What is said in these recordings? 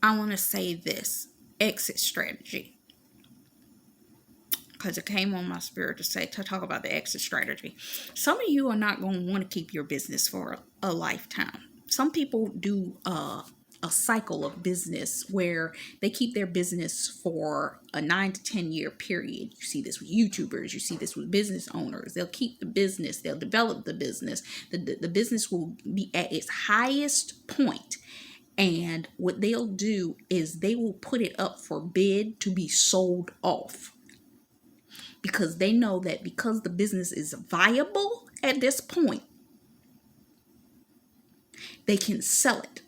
I want to say this exit strategy, because it came on my spirit to talk about the exit strategy. Some of you are not going to want to keep your business for a lifetime. Some people do a cycle of business where they keep their business for a 9 to 10 year period. You see this with YouTubers, you see this with business owners. They'll keep the business, they'll develop the business. The business will be at its highest point, and what they'll do is they will put it up for bid to be sold off, because they know that because the business is viable at this point, they can sell it.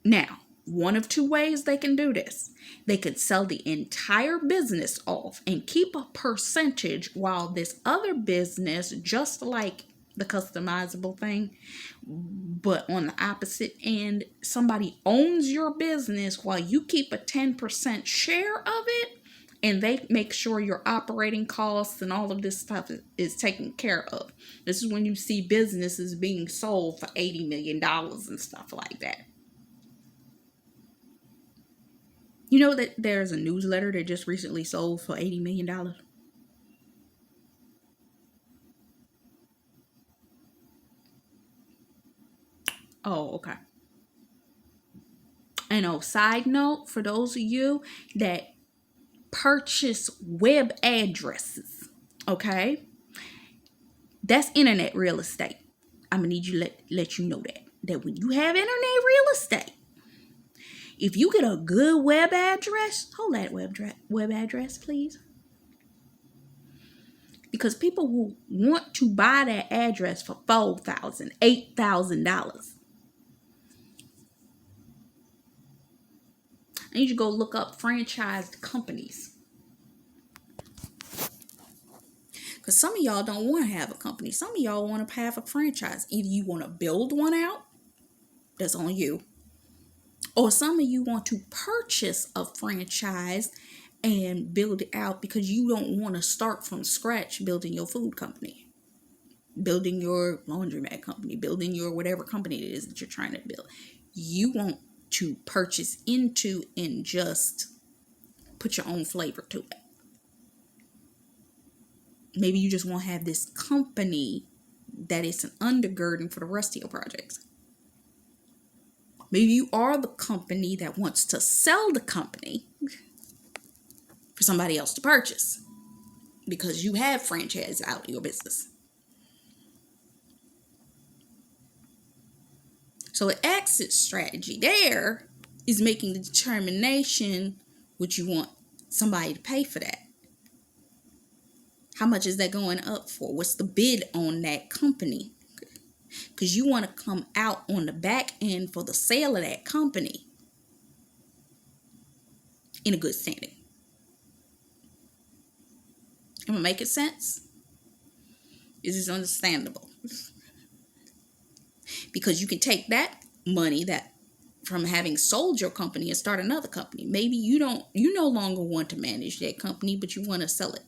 Now, one of two ways they can do this. They could sell the entire business off and keep a percentage, while this other business, just like the customizable thing, but on the opposite end, somebody owns your business while you keep a 10% share of it, and they make sure your operating costs and all of this stuff is taken care of. This is when you see businesses being sold for $80 million and stuff like that. You know that there's a newsletter that just recently sold for $80 million? Oh, okay. And side note, for those of you that purchase web addresses, okay? That's internet real estate. I'm gonna need you to let you know that when you have internet real estate, if you get a good web address, hold that web address, please. Because people will want to buy that address for $4,000, $8,000. I need you to go look up franchised companies. Because some of y'all don't want to have a company. Some of y'all want to have a franchise. Either you want to build one out, that's on you. Or some of you want to purchase a franchise and build it out because you don't want to start from scratch building your food company, building your laundromat company, building your whatever company it is that you're trying to build. You want to purchase into and just put your own flavor to it. Maybe you just want to have this company that is an undergirding for the rest of your projects. Maybe you are the company that wants to sell the company for somebody else to purchase because you have franchise out your business. So an exit strategy there is making the determination what you want somebody to pay for that. How much is that going up for? What's the bid on that company? Because you want to come out on the back end for the sale of that company in a good standing. Am I making sense? Is this understandable? Because you can take that money that from having sold your company and start another company. Maybe you no longer want to manage that company, but you want to sell it.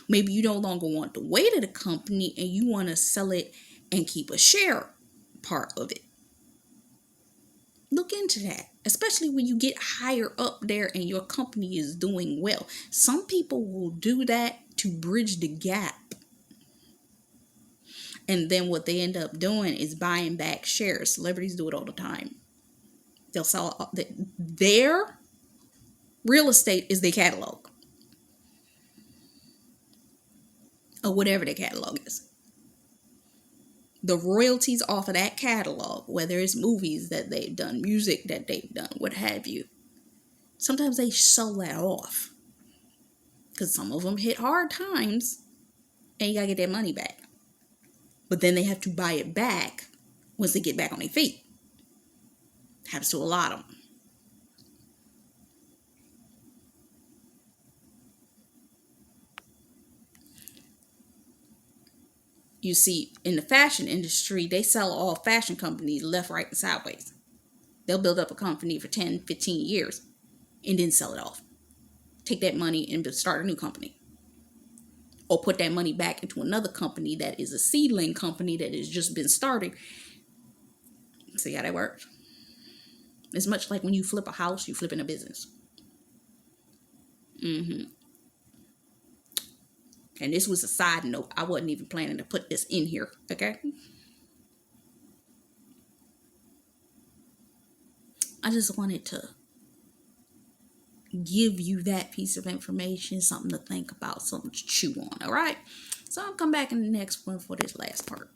Maybe you no longer want the weight of the company and you want to sell it and keep a share part of it. Look into that, especially when you get higher up there and your company is doing well. Some people will do that to bridge the gap. And then what they end up doing is buying back shares. Celebrities do it all the time. They'll sell their real estate is their catalog. Or whatever their catalog is. The royalties off of that catalog, whether it's movies that they've done, music that they've done, what have you, sometimes they sell that off. Because some of them hit hard times and you got to get their money back. But then they have to buy it back once they get back on their feet. Happens to a lot of them. You see, in the fashion industry, they sell all fashion companies left, right, and sideways. They'll build up a company for 10, 15 years and then sell it off. Take that money and start a new company. Or put that money back into another company that is a seedling company that has just been started. See how that works? It's much like when you flip a house, you flip in a business. And this was a side note. I wasn't even planning to put this in here. Okay. I just wanted to give you that piece of information, something to think about, something to chew on. All right. So I'll come back in the next one for this last part.